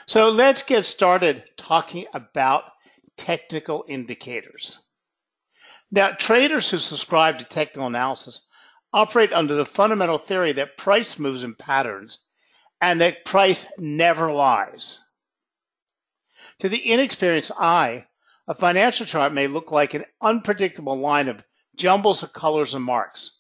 So let's get started talking about technical indicators. Now, traders who subscribe to technical analysis operate under the fundamental theory that price moves in patterns and that price never lies. To the inexperienced eye, a financial chart may look like an unpredictable line of jumbles of colors and marks.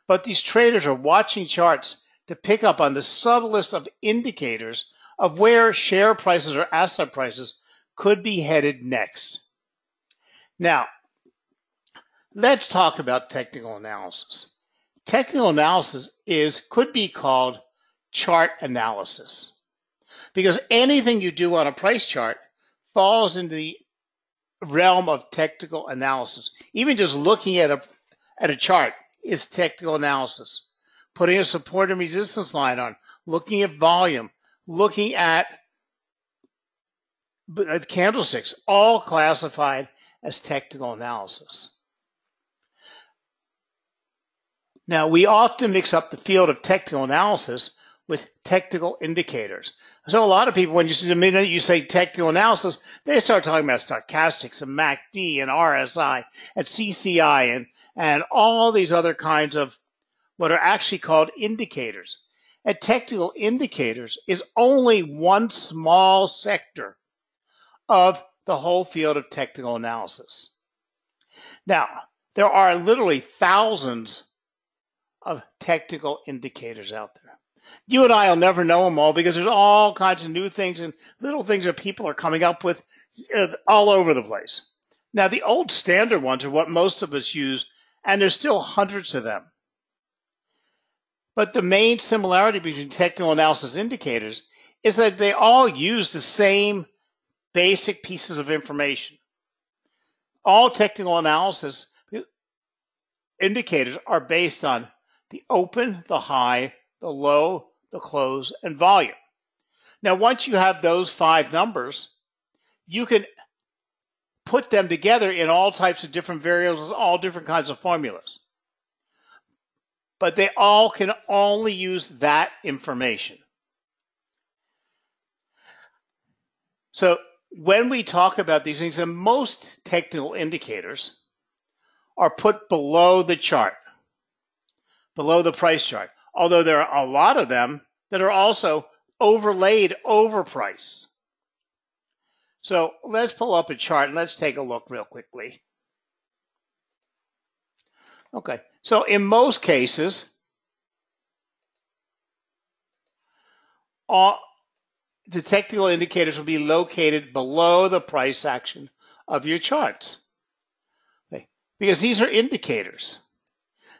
But these traders are watching charts to pick up on the subtlest of indicators of where share prices or asset prices could be headed next. Now, let's talk about technical analysis. Technical analysis could be called chart analysis, because anything you do on a price chart falls into the realm of technical analysis. Even just looking at a chart is technical analysis. Putting a support and resistance line on, looking at volume, looking at candlesticks, all classified as technical analysis. Now, we often mix up the field of technical analysis with technical indicators. So a lot of people, when the minute you say technical analysis, they start talking about stochastics and MACD and RSI and CCI and all these other kinds of what are actually called indicators. And technical indicators is only one small sector of the whole field of technical analysis. Now, there are literally thousands of technical indicators out there. You and I will never know them all because there's all kinds of new things and little things that people are coming up with all over the place. Now, the old standard ones are what most of us use, and there's still hundreds of them. But the main similarity between technical analysis indicators is that they all use the same basic pieces of information. All technical analysis indicators are based on the open, the high, the low, the close, and volume. Now, once you have those 5 numbers, you can put them together in all types of different variables, all different kinds of formulas. But they all can only use that information. So when we talk about these things, and most technical indicators are put below the chart, below the price chart, although there are a lot of them that are also overlaid over price. So let's pull up a chart and let's take a look real quickly. Okay, so in most cases, the technical indicators will be located below the price action of your charts, okay, because these are indicators.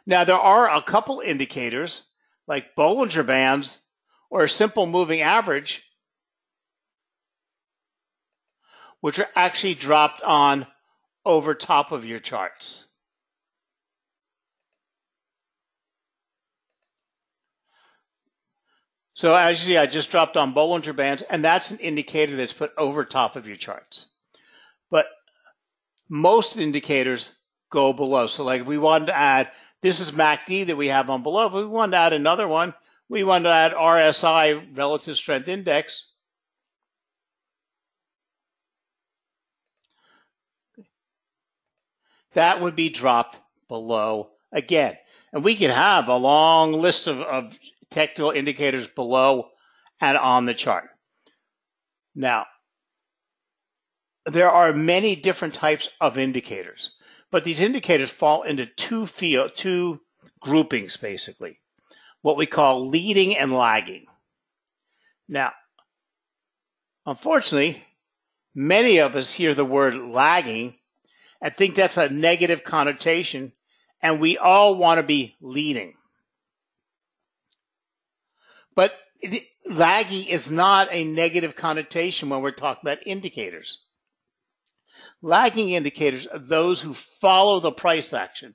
Now, there are a couple indicators like Bollinger Bands or a simple moving average, which are actually dropped on over top of your charts. So as you see, I just dropped on Bollinger Bands, and that's an indicator that's put over top of your charts. But most indicators go below. So like if we wanted to add, this is MACD that we have on below, but we wanted to add another one. We wanted to add RSI, Relative Strength Index. That would be dropped below again. And we could have a long list of technical indicators below and on the chart. Now, there are many different types of indicators, but these indicators fall into two groupings, basically, what we call leading and lagging. Now, unfortunately, many of us hear the word lagging and think that's a negative connotation, and we all want to be leading. But lagging is not a negative connotation when we're talking about indicators. Lagging indicators are those who follow the price action.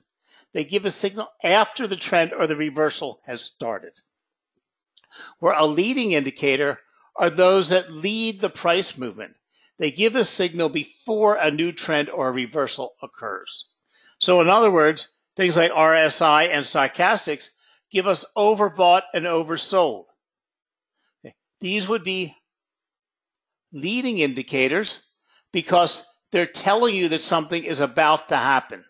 They give a signal after the trend or the reversal has started. Where a leading indicator are those that lead the price movement. They give a signal before a new trend or a reversal occurs. So in other words, things like RSI and stochastics give us overbought and oversold. These would be leading indicators because they're telling you that something is about to happen.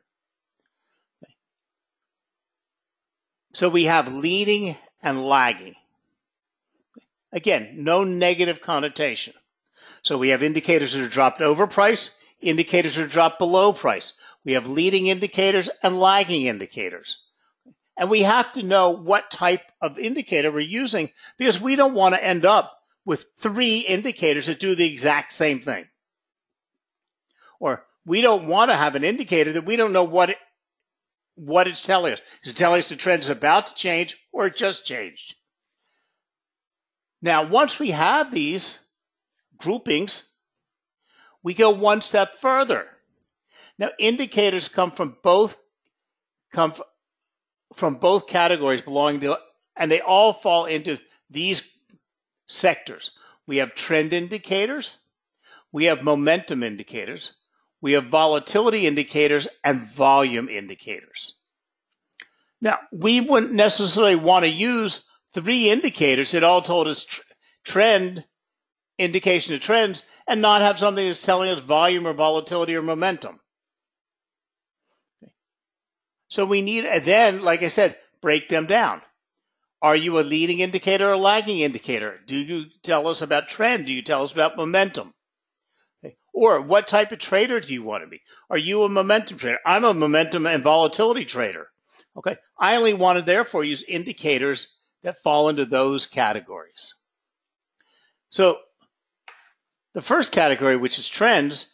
So we have leading and lagging. Again, no negative connotation. So we have indicators that are dropped over price, indicators that are dropped below price. We have leading indicators and lagging indicators. And we have to know what type of indicator we're using because we don't want to end up with 3 indicators that do the exact same thing. Or we don't want to have an indicator that we don't know what it's telling us. Is it telling us the trend is about to change or it just changed? Now, once we have these groupings, we go one step further. Now, indicators come from both categories belonging to, and they all fall into these sectors. We have trend indicators, we have momentum indicators, we have volatility indicators, and volume indicators. Now, we wouldn't necessarily want to use 3 indicators that all told us trend, indication of trends, and not have something that's telling us volume or volatility or momentum. So we need, then, like I said, break them down. Are you a leading indicator or a lagging indicator? Do you tell us about trend? Do you tell us about momentum? Okay. Or what type of trader do you want to be? Are you a momentum trader? I'm a momentum and volatility trader. Okay. I only want to therefore use indicators that fall into those categories. So the first category, which is trends,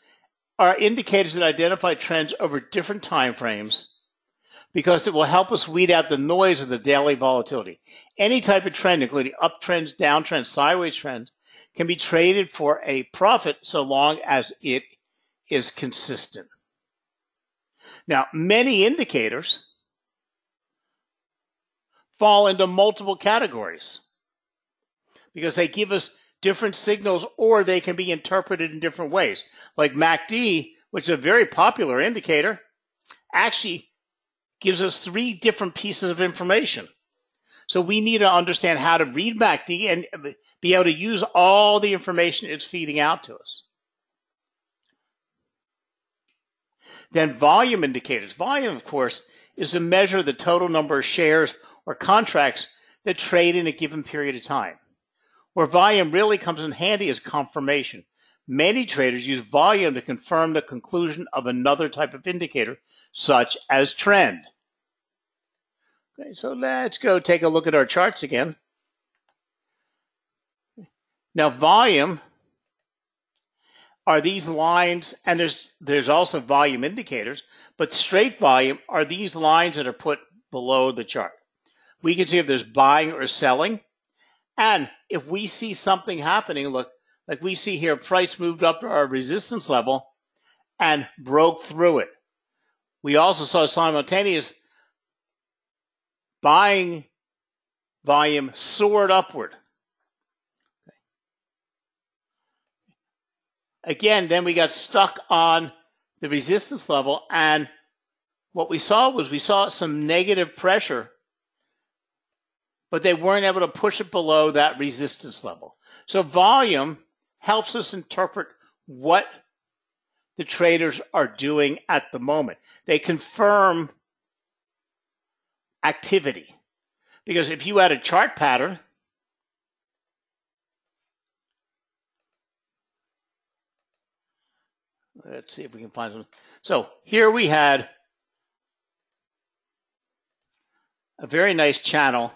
are indicators that identify trends over different time frames because it will help us weed out the noise of the daily volatility. Any type of trend, including uptrends, downtrends, sideways trends, can be traded for a profit so long as it is consistent. Now, many indicators fall into multiple categories because they give us different signals or they can be interpreted in different ways. Like MACD, which is a very popular indicator, actually gives us 3 different pieces of information. So we need to understand how to read MACD and be able to use all the information it's feeding out to us. Then volume indicators. Volume, of course, is a measure of the total number of shares or contracts that trade in a given period of time. Where volume really comes in handy is confirmation. Many traders use volume to confirm the conclusion of another type of indicator, such as trend. Okay, so let's go take a look at our charts again. Now, volume are these lines, and there's also volume indicators, but straight volume are these lines that are put below the chart. We can see if there's buying or selling, and if we see something happening, look, like we see here, price moved up to our resistance level and broke through it. We also saw simultaneous buying volume soared upward. Again, then we got stuck on the resistance level, and what we saw some negative pressure, but they weren't able to push it below that resistance level. So volume helps us interpret what the traders are doing at the moment. They confirm activity. Because if you had a chart pattern, let's see if we can find some. So here we had a very nice channel.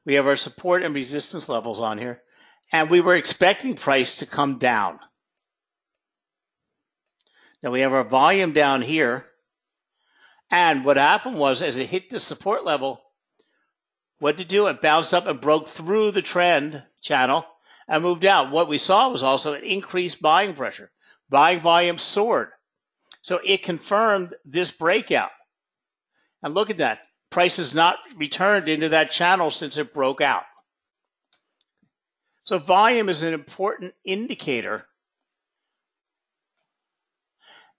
We have our support and resistance levels on here, and we were expecting price to come down. Now we have our volume down here, and what happened was as it hit the support level, what did it do? It bounced up and broke through the trend channel and moved out. What we saw was also an increased buying pressure. Buying volume soared. So it confirmed this breakout. And look at that. Price has not returned into that channel since it broke out. So volume is an important indicator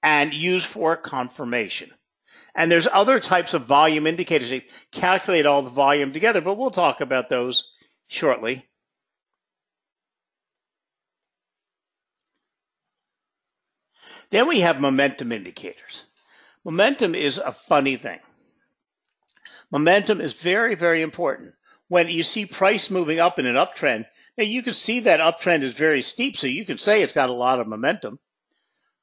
and used for confirmation. And there's other types of volume indicators that calculate all the volume together, but we'll talk about those shortly. Then we have momentum indicators. Momentum is a funny thing. Momentum is very, very important. When you see price moving up in an uptrend, now you can see that uptrend is very steep, so you can say it's got a lot of momentum.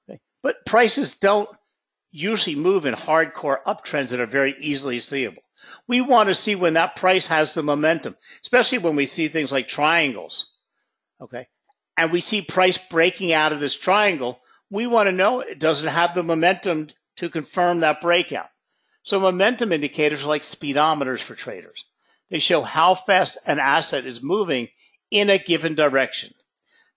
Okay? But prices don't usually move in hardcore uptrends that are very easily seeable. We want to see when that price has the momentum, especially when we see things like triangles. Okay? And we see price breaking out of this triangle. We want to know, does it have the momentum to confirm that breakout? So momentum indicators are like speedometers for traders. They show how fast an asset is moving in a given direction.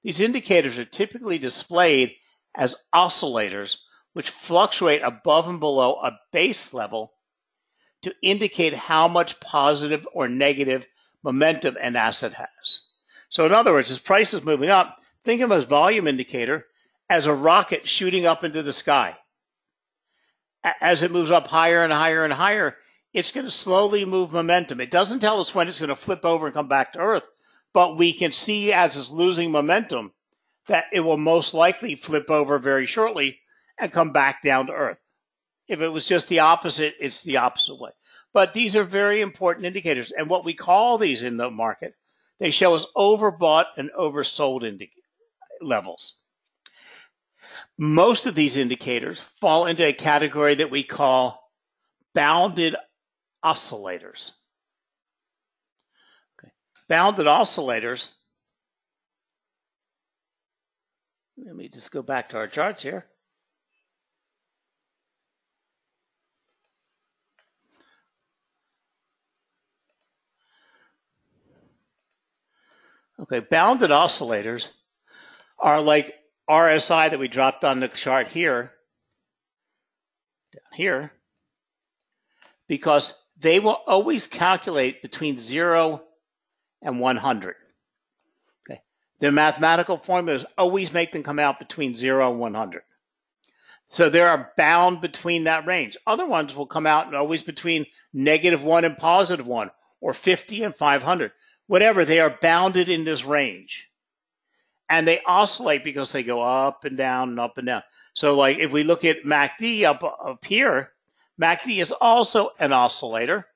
These indicators are typically displayed as oscillators, which fluctuate above and below a base level to indicate how much positive or negative momentum an asset has. So in other words, as price is moving up, think of a volume indicator as a rocket shooting up into the sky. As it moves up higher and higher and higher, it's going to slowly move momentum. It doesn't tell us when it's going to flip over and come back to Earth, but we can see as it's losing momentum that it will most likely flip over very shortly and come back down to Earth. If it was just the opposite, it's the opposite way. But these are very important indicators. And what we call these in the market, they show us overbought and oversold levels. Most of these indicators fall into a category that we call bounded oscillators. Okay. Bounded oscillators, let me just go back to our charts here. Okay, bounded oscillators are like RSI that we dropped on the chart here, down here, because they will always calculate between 0 and 100. Okay. The mathematical formulas always make them come out between 0 and 100. So they are bound between that range. Other ones will come out always between -1 and +1, or 50 and 500. Whatever, they are bounded in this range. And they oscillate because they go up and down and up and down. So like if we look at MACD up here, MACD is also an oscillator.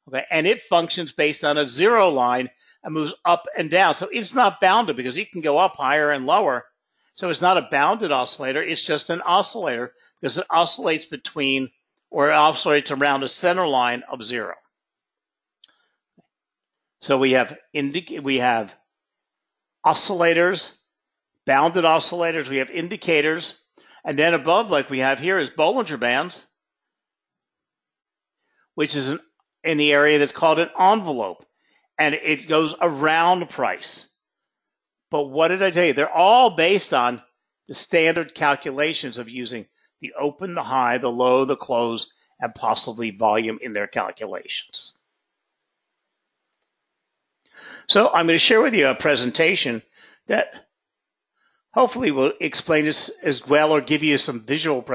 Okay, and it functions based on a zero line and moves up and down. So it's not bounded because it can go up higher and lower. So it's not a bounded oscillator. It's just an oscillator because it oscillates between, or it oscillates around a center line of 0. So we have oscillators, bounded oscillators, we have indicators, and then above, like we have here, is Bollinger Bands, which is in the area that's called an envelope, and it goes around price. But what did I tell you? They're all based on the standard calculations of using the open, the high, the low, the close, and possibly volume in their calculations. So I'm going to share with you a presentation that hopefully will explain this as well or give you some visual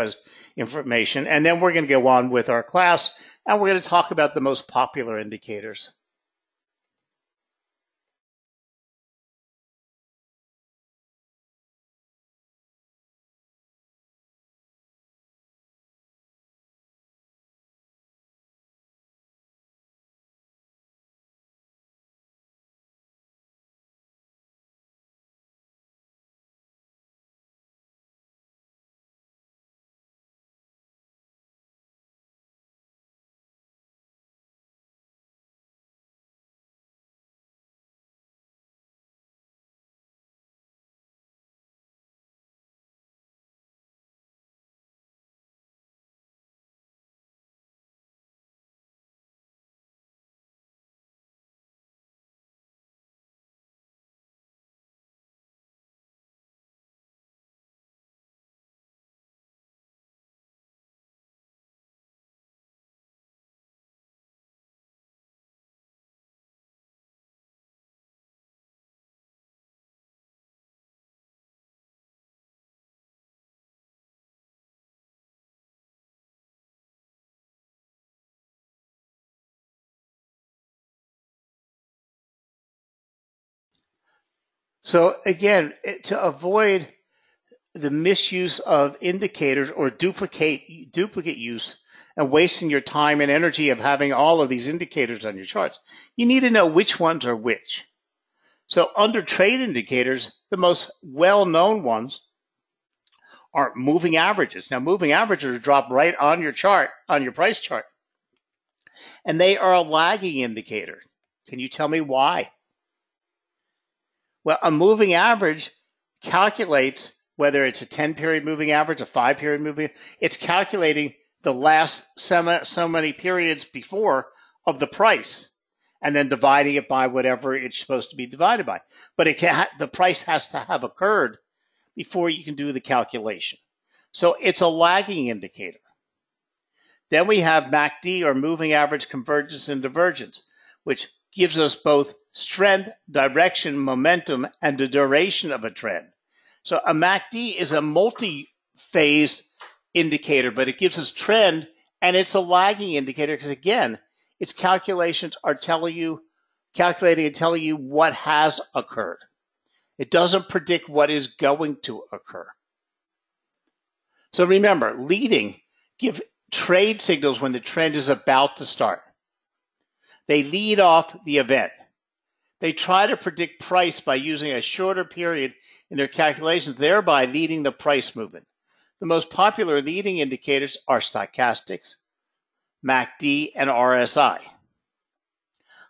information. And then we're going to go on with our class, and we're going to talk about the most popular indicators. So again, to avoid the misuse of indicators or duplicate use and wasting your time and energy of having all of these indicators on your charts. You need to know which ones are which. So under trade indicators, the most well-known ones are moving averages. Now, moving averages drop right on your chart, on your price chart, and they are a lagging indicator. Can you tell me why? Well, a moving average calculates whether it's a 10-period moving average, a 5-period moving, it's calculating the last so many periods before of the price and then dividing it by whatever it's supposed to be divided by. But the price has to have occurred before you can do the calculation. So it's a lagging indicator. Then we have MACD, or moving average convergence and divergence, which gives us both strength, direction, momentum, and the duration of a trend. So a MACD is a multi-phased indicator, but it gives us trend, and it's a lagging indicator because, again, its calculations are calculating and telling you what has occurred. It doesn't predict what is going to occur. So remember, leading give trade signals when the trend is about to start. They lead off the event. They try to predict price by using a shorter period in their calculations, thereby leading the price movement. The most popular leading indicators are stochastics, MACD, and RSI.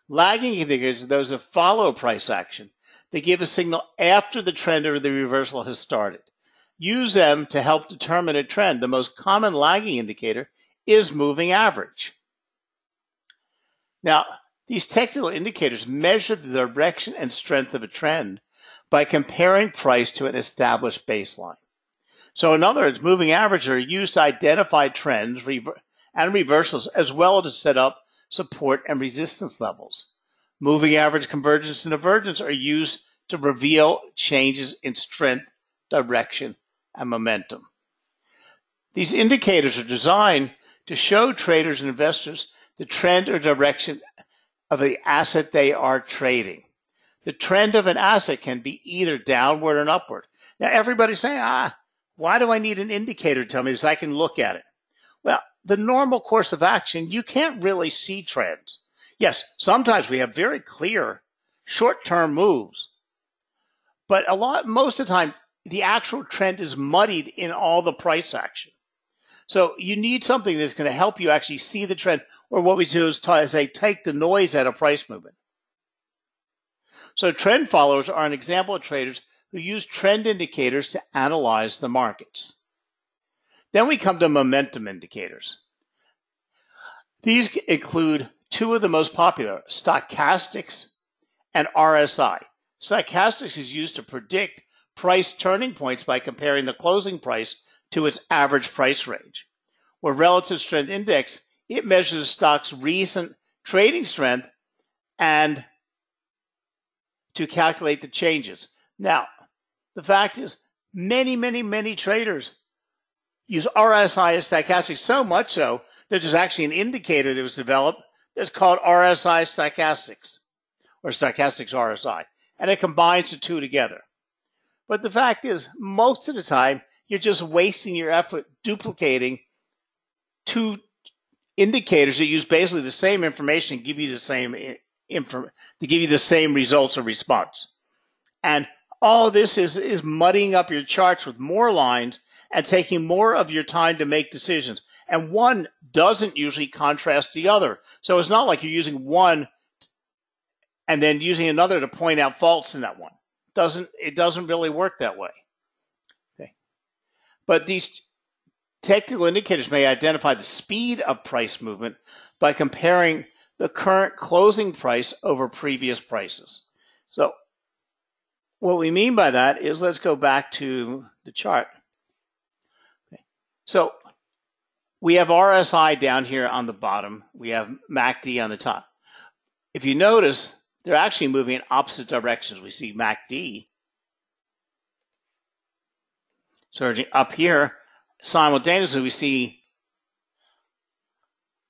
Lagging indicators are those that follow price action. They give a signal after the trend or the reversal has started. Use them to help determine a trend. The most common lagging indicator is moving average. Now, these technical indicators measure the direction and strength of a trend by comparing price to an established baseline. So in other words, moving averages are used to identify trends and reversals, as well as to set up support and resistance levels. Moving average convergence and divergence are used to reveal changes in strength, direction, and momentum. These indicators are designed to show traders and investors the trend or direction of the asset they are trading. The trend of an asset can be either downward or upward. Now, everybody's saying, why do I need an indicator to tell me this? I can look at it. Well, the normal course of action, you can't really see trends. Yes, sometimes we have very clear short-term moves, but most of the time, the actual trend is muddied in all the price action. So you need something that's going to help you actually see the trend, or what we do is say take the noise out of price movement. So trend followers are an example of traders who use trend indicators to analyze the markets. Then we come to momentum indicators. These include two of the most popular, stochastics and RSI. Stochastics is used to predict price turning points by comparing the closing price to its average price range. Where relative strength index, it measures the stock's recent trading strength and to calculate the changes. Now, the fact is, many traders use RSI as stochastics, so much so that there's actually an indicator that was developed that's called RSI stochastics, or stochastics RSI, and it combines the two together. But the fact is, most of the time, you're just wasting your effort duplicating two indicators that use basically the same information and give you the same results or response. And all this is muddying up your charts with more lines and taking more of your time to make decisions. And one doesn't usually contrast the other. So it's not like you're using one and then using another to point out faults in that one. It doesn't really work that way. Okay. But these technical indicators may identify the speed of price movement by comparing the current closing price over previous prices. So what we mean by that is, let's go back to the chart. Okay. So we have RSI down here on the bottom. We have MACD on the top. If you notice, they're actually moving in opposite directions. We see MACD surging up here. Simultaneously, we see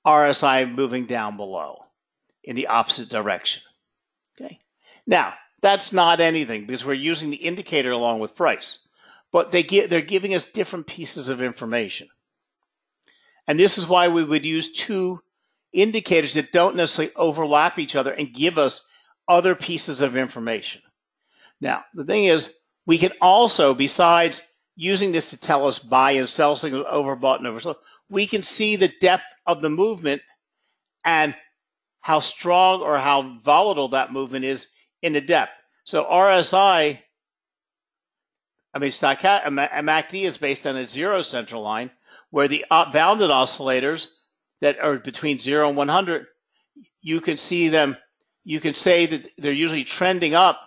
RSI moving down below in the opposite direction. Okay. Now, that's not anything because we're using the indicator along with price. but they're giving us different pieces of information. And this is why we would use two indicators that don't necessarily overlap each other and give us other pieces of information. Now, the thing is, we can also, besides using this to tell us buy and sell signals, overbought and oversold, we can see the depth of the movement and how strong or how volatile that movement is in the depth. So RSI, MACD is based on a zero central line, where the bounded oscillators that are between 0 and 100, you can see them, you can say that they're usually trending up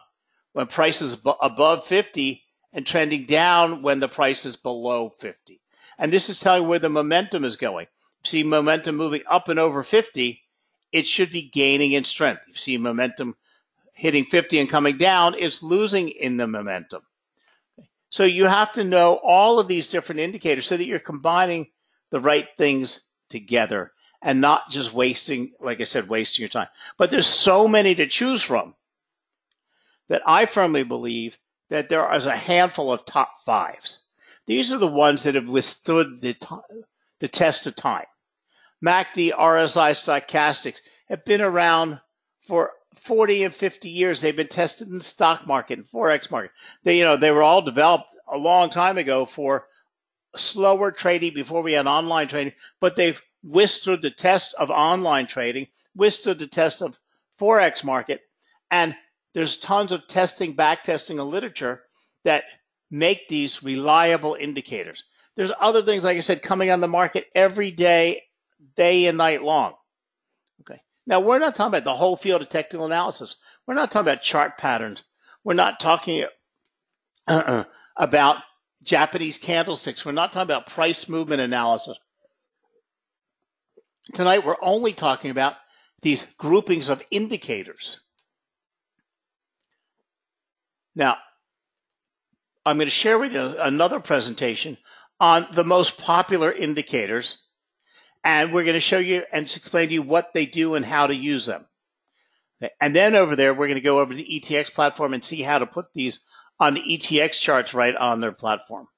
when price is above 50 and trending down when the price is below 50. And this is telling where the momentum is going. See momentum moving up and over 50, it should be gaining in strength. You see momentum hitting 50 and coming down, it's losing in the momentum. So you have to know all of these different indicators so that you're combining the right things together and not just wasting, like I said, wasting your time. But there's so many to choose from that I firmly believe that there is a handful of top fives. These are the ones that have withstood the test of time. MACD, RSI, Stochastics have been around for 40 and 50 years. They've been tested in the stock market and Forex market. They were all developed a long time ago for slower trading before we had online trading, but they've withstood the test of online trading, withstood the test of Forex market, and there's tons of testing, back testing, and literature that make these reliable indicators. There's other things, like I said, coming on the market every day, day and night long. Okay. Now, we're not talking about the whole field of technical analysis. We're not talking about chart patterns. We're not talking about Japanese candlesticks. We're not talking about price movement analysis. Tonight, we're only talking about these groupings of indicators. Now, I'm going to share with you another presentation on the most popular indicators, and we're going to show you and explain to you what they do and how to use them. And then over there, we're going to go over to the ETX platform and see how to put these on the ETX charts right on their platform.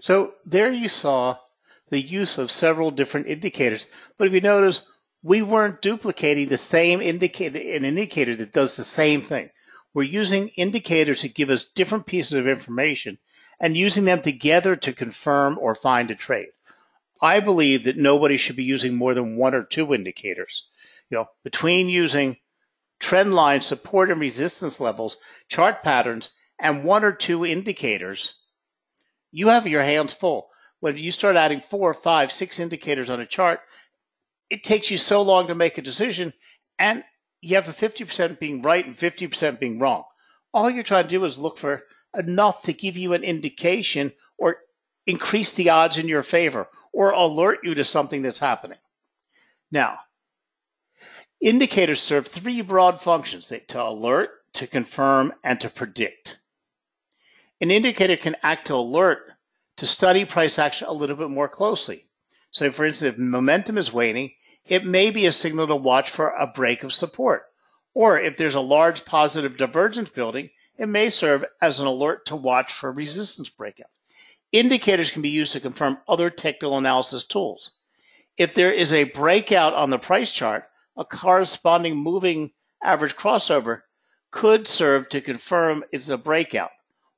So there you saw the use of several different indicators. But if you notice, we weren't duplicating the same indicator, an indicator that does the same thing. We're using indicators that give us different pieces of information and using them together to confirm or find a trade. I believe that nobody should be using more than one or two indicators. Between using trend lines, support and resistance levels, chart patterns, and one or two indicators, you have your hands full. When you start adding 4, 5, 6 indicators on a chart, it takes you so long to make a decision, and you have a 50% being right and 50% being wrong. All you're trying to do is look for enough to give you an indication or increase the odds in your favor or alert you to something that's happening. Now, indicators serve three broad functions: to alert, to confirm, and to predict. An indicator can act to alert to study price action a little bit more closely. So for instance, if momentum is waning, it may be a signal to watch for a break of support. Or if there's a large positive divergence building, it may serve as an alert to watch for resistance breakout. Indicators can be used to confirm other technical analysis tools. If there is a breakout on the price chart, a corresponding moving average crossover could serve to confirm it's a breakout.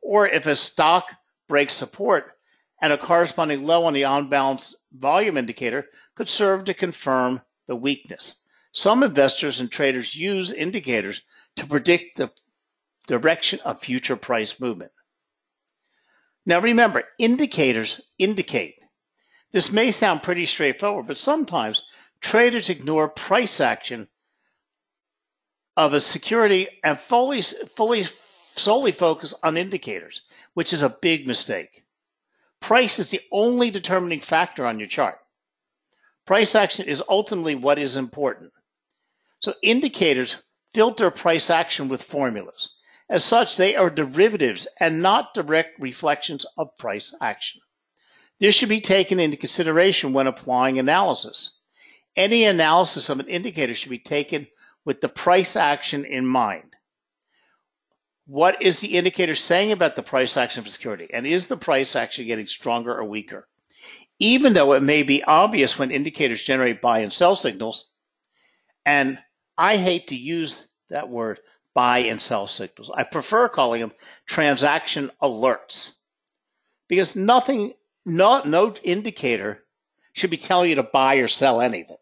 Or if a stock breaks support, and a corresponding low on the on-balance volume indicator could serve to confirm the weakness. Some investors and traders use indicators to predict the direction of future price movement. Now remember, indicators indicate. This may sound pretty straightforward, but sometimes traders ignore price action of a security and solely focus on indicators, which is a big mistake. Price is the only determining factor on your chart. Price action is ultimately what is important. So indicators filter price action with formulas. As such, they are derivatives and not direct reflections of price action. This should be taken into consideration when applying analysis. Any analysis of an indicator should be taken with the price action in mind. What is the indicator saying about the price action of security? And is the price action getting stronger or weaker? Even though it may be obvious when indicators generate buy and sell signals, and I hate to use that word, buy and sell signals. I prefer calling them transaction alerts, because no indicator should be telling you to buy or sell anything.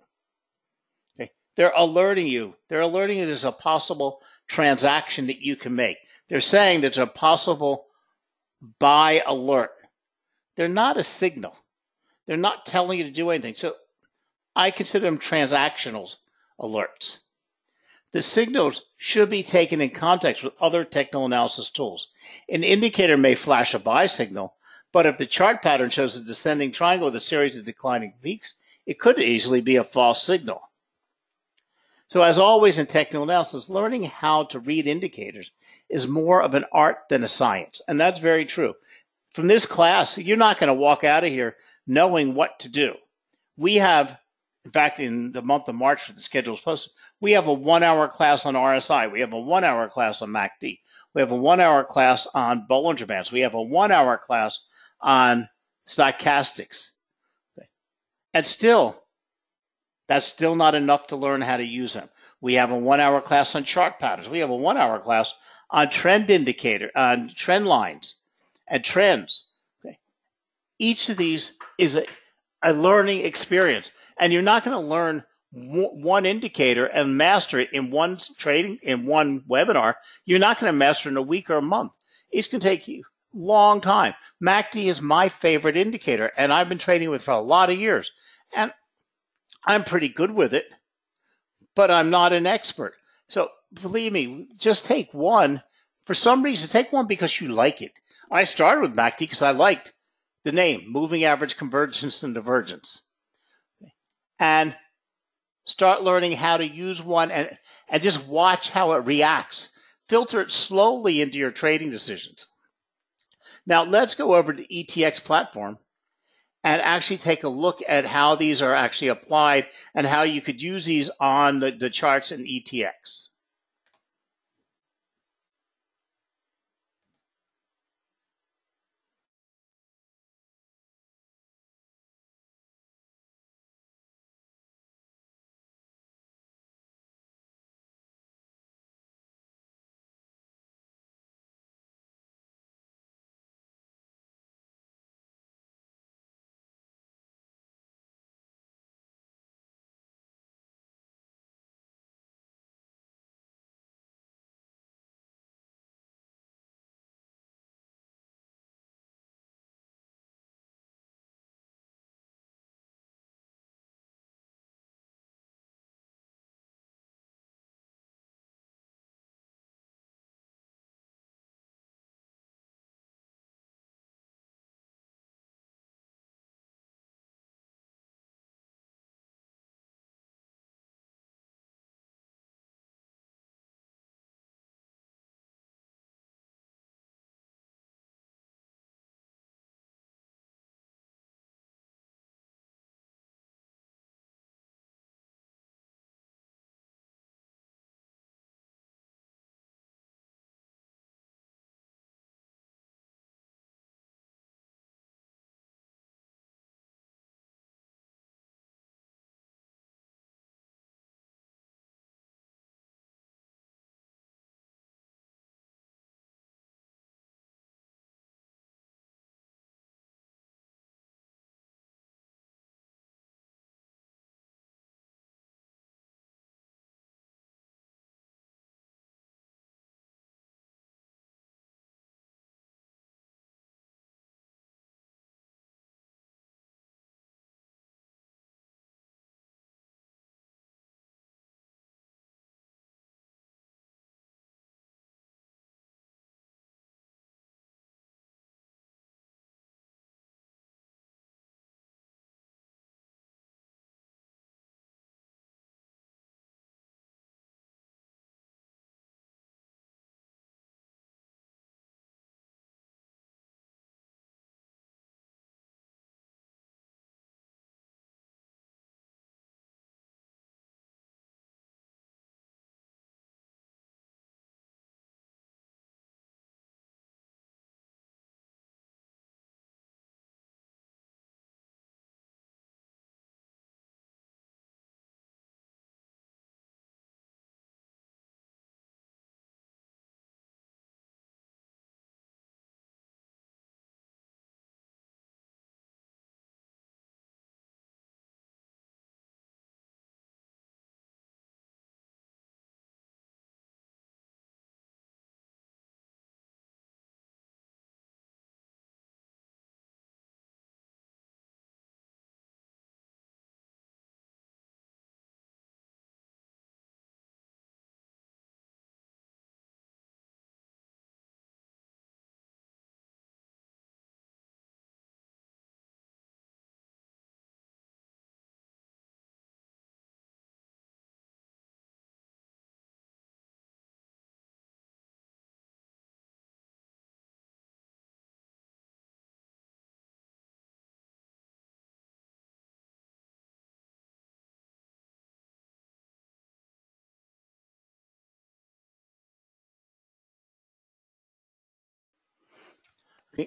Okay? They're alerting you. There's a possible transaction that you can make. They're saying there's a possible buy alert. They're not a signal. They're not telling you to do anything. So I consider them transactional alerts. The signals should be taken in context with other technical analysis tools. An indicator may flash a buy signal, but if the chart pattern shows a descending triangle with a series of declining peaks, it could easily be a false signal. So as always in technical analysis, learning how to read indicators is more of an art than a science. And that's very true. From this class, you're not going to walk out of here knowing what to do. We have, in fact, in the month of March, the schedule is posted, we have a 1-hour class on RSI. We have a 1-hour class on MACD. We have a 1-hour class on Bollinger Bands. We have a 1-hour class on Stochastics. Okay. And still, that's still not enough to learn how to use them. We have a 1-hour class on chart patterns. We have a 1-hour class on trend lines and trends. Okay. Each of these is a learning experience, and you're not going to learn one indicator and master it in one webinar. You're not going to master it in a week or a month. It's going to take you a long time. MACD is my favorite indicator, and I've been trading with it for a lot of years, and I'm pretty good with it, but I'm not an expert. So believe me, just take one. For some reason, take one because you like it. I started with MACD because I liked the name, Moving Average Convergence and Divergence. And start learning how to use one and just watch how it reacts. Filter it slowly into your trading decisions. Now let's go over to the ETX platform and actually take a look at how these are actually applied and how you could use these on the charts in ETX.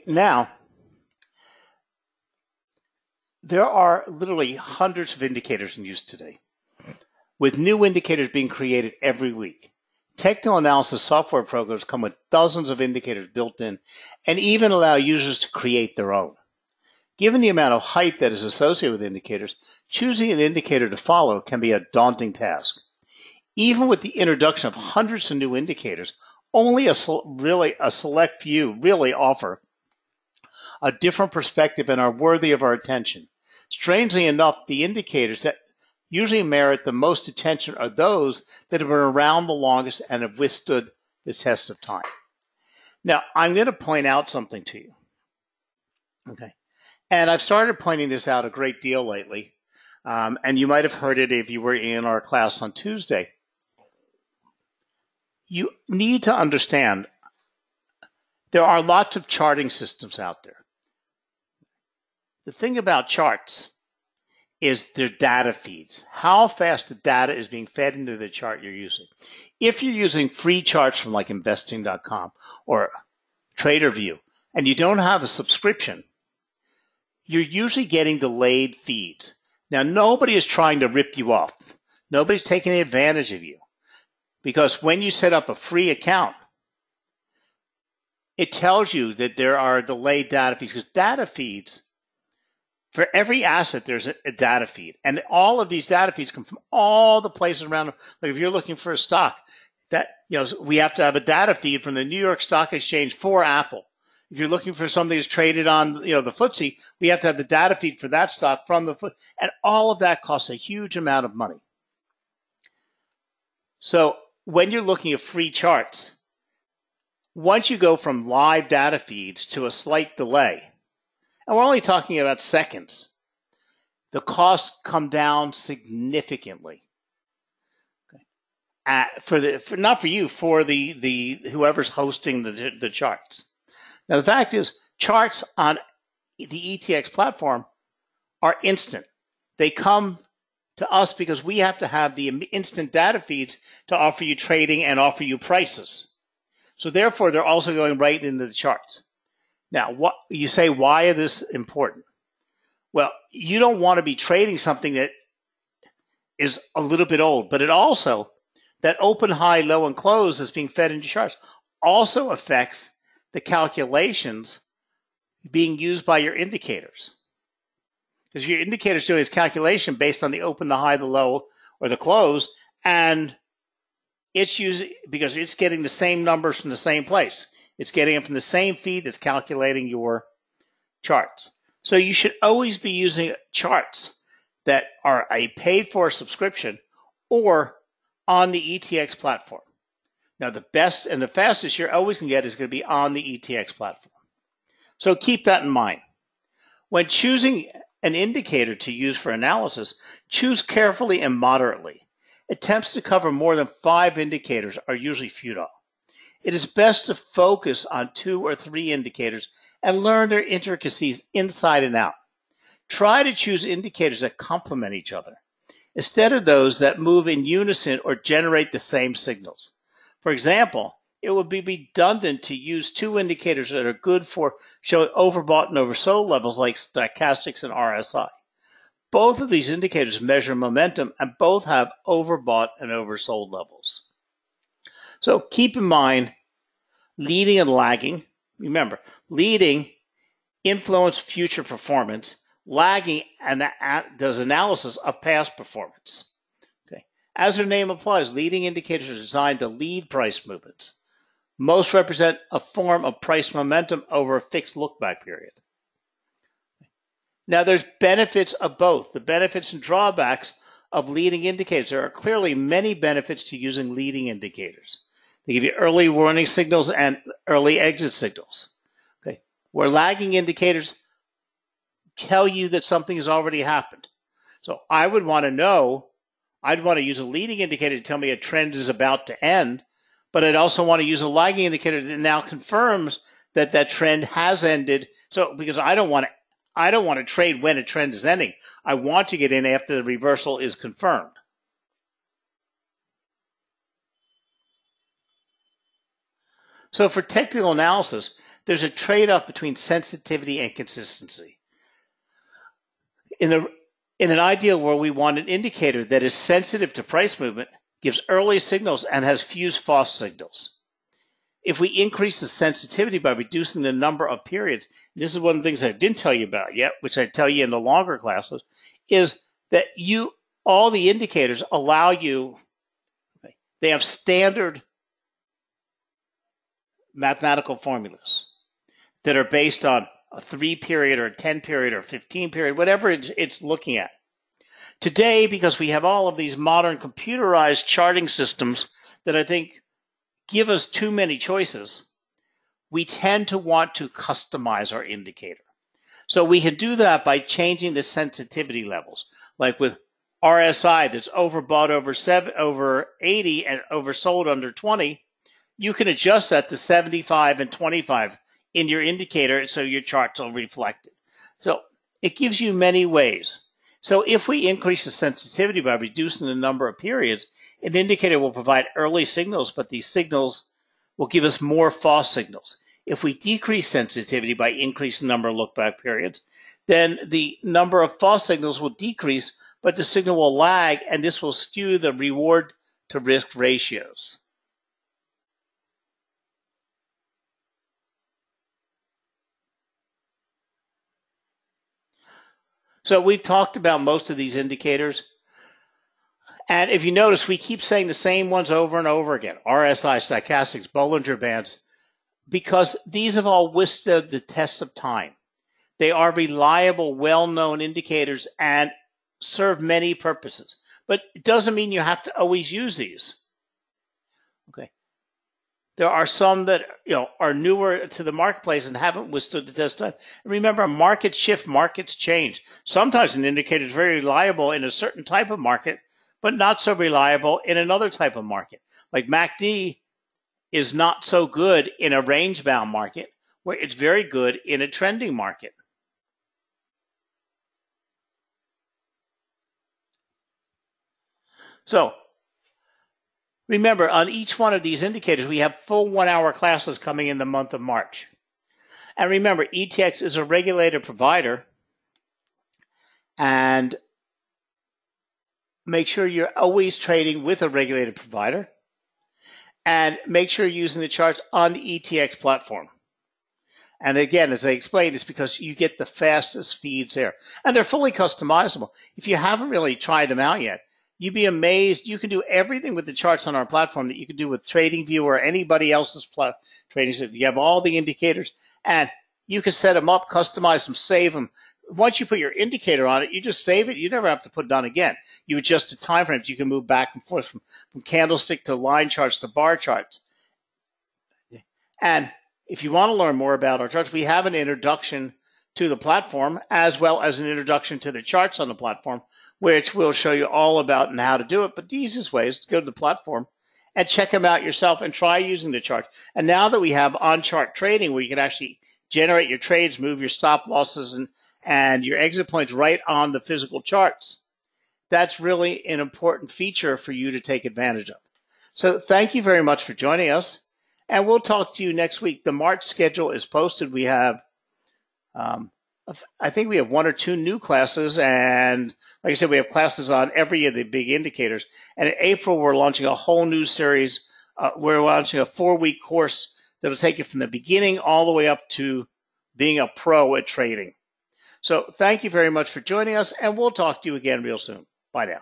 Now, there are literally hundreds of indicators in use today, with new indicators being created every week. Technical analysis software programs come with dozens of indicators built in and even allow users to create their own. Given the amount of hype that is associated with indicators, choosing an indicator to follow can be a daunting task. Even with the introduction of hundreds of new indicators, only a select few really offer a different perspective and are worthy of our attention. Strangely enough, the indicators that usually merit the most attention are those that have been around the longest and have withstood the test of time. Now, I'm going to point out something to you. Okay. And I've started pointing this out a great deal lately, and you might have heard it if you were in our class on Tuesday. You need to understand there are lots of charting systems out there. The thing about charts is their data feeds, how fast the data is being fed into the chart you're using. If you're using free charts from like investing.com or TraderView and you don't have a subscription, you're usually getting delayed feeds. Now, nobody is trying to rip you off. Nobody's taking advantage of you, because when you set up a free account, it tells you that there are delayed data feeds, because data feeds, for every asset, there's a data feed. And all of these data feeds come from all the places around. Like if you're looking for a stock, that, we have to have a data feed from the New York Stock Exchange for Apple. If you're looking for something that's traded on, the FTSE, we have to have the data feed for that stock from the FTSE. And all of that costs a huge amount of money. So when you're looking at free charts, once you go from live data feeds to a slight delay, and we're only talking about seconds, the costs come down significantly. Okay. Not for you, for the whoever's hosting the charts. Now the fact is, charts on the ETX platform are instant. They come to us because we have to have the instant data feeds to offer you trading and offer you prices. So therefore, they're also going right into the charts. Now, what you say, why is this important? Well, you don't want to be trading something that is a little bit old, but it also, that open, high, low, and close that's being fed into charts also affects the calculations being used by your indicators. Because your indicator's doing its calculation based on the open, the high, the low, or the close, and it's using, because it's getting the same numbers from the same place. It's getting it from the same feed that's calculating your charts. So you should always be using charts that are a paid-for subscription or on the ETX platform. Now, the best and the fastest you're always going to get is going to be on the ETX platform. So keep that in mind. When choosing an indicator to use for analysis, choose carefully and moderately. Attempts to cover more than 5 indicators are usually futile. It is best to focus on 2 or 3 indicators and learn their intricacies inside and out. Try to choose indicators that complement each other, instead of those that move in unison or generate the same signals. For example, it would be redundant to use 2 indicators that are good for showing overbought and oversold levels like Stochastics and RSI. Both of these indicators measure momentum and both have overbought and oversold levels. So keep in mind, leading and lagging. Remember, leading influences future performance. Lagging does analysis of past performance. Okay. As their name implies, leading indicators are designed to lead price movements. Most represent a form of price momentum over a fixed look-back period. Now, there's benefits of both. The benefits and drawbacks of leading indicators. There are clearly many benefits to using leading indicators. They give you early warning signals and early exit signals. Okay. Where lagging indicators tell you that something has already happened. So I would want to know, I'd want to use a leading indicator to tell me a trend is about to end, but I'd also want to use a lagging indicator that now confirms that that trend has ended. So because I don't want to trade when a trend is ending. I want to get in after the reversal is confirmed. So for technical analysis, there's a trade-off between sensitivity and consistency. In an ideal world, we want an indicator that is sensitive to price movement, gives early signals, and has few false signals. If we increase the sensitivity by reducing the number of periods, this is one of the things I didn't tell you about yet, which I tell you in the longer classes, is that all the indicators allow you, they have standard mathematical formulas that are based on a 3-period or a 10-period or 15-period, whatever it's looking at. Today, because we have all of these modern computerized charting systems that I think give us too many choices, we tend to want to customize our indicator. So we can do that by changing the sensitivity levels. Like with RSI that's overbought over 80 and oversold under 20, you can adjust that to 75 and 25 in your indicator so your charts will reflect it. So it gives you many ways. So if we increase the sensitivity by reducing the number of periods, an indicator will provide early signals, but these signals will give us more false signals. If we decrease sensitivity by increasing the number of look-back periods, then the number of false signals will decrease, but the signal will lag, and this will skew the reward to risk ratios. So we've talked about most of these indicators. And if you notice, we keep saying the same ones over and over again. RSI, Stochastics, Bollinger Bands, because these have all withstood the test of time. They are reliable, well-known indicators and serve many purposes. But it doesn't mean you have to always use these. Okay. There are some that are newer to the marketplace and haven't withstood the test of time. And remember, markets shift, markets change. Sometimes an indicator is very reliable in a certain type of market, but not so reliable in another type of market. Like MACD is not so good in a range-bound market, where it's very good in a trending market. So remember, on each one of these indicators, we have full 1-hour classes coming in the month of March. And remember, ETX is a regulated provider, and make sure you're always trading with a regulated provider, and make sure you're using the charts on the ETX platform. And again, as I explained, it's because you get the fastest feeds there. And they're fully customizable. If you haven't really tried them out yet, you'd be amazed. You can do everything with the charts on our platform that you can do with TradingView or anybody else's trading system. You have all the indicators, and you can set them up, customize them, save them. Once you put your indicator on it, you just save it. You never have to put it on again. You adjust the time frames. You can move back and forth from candlestick to line charts to bar charts. And if you want to learn more about our charts, we have an introduction to the platform as well as an introduction to the charts on the platform, which we'll show you all about and how to do it. But the easiest way is to go to the platform and check them out yourself and try using the chart. And now that we have on-chart trading where you can actually generate your trades, move your stop losses and your exit points right on the physical charts, that's really an important feature for you to take advantage of. So thank you very much for joining us, and we'll talk to you next week. The March schedule is posted. We have, I think we have 1 or 2 new classes, and like I said, we have classes on every of the big indicators. And in April, we're launching a whole new series. We're launching a 4-week course that'll take you from the beginning all the way up to being a pro at trading. So thank you very much for joining us, and we'll talk to you again real soon. Bye now.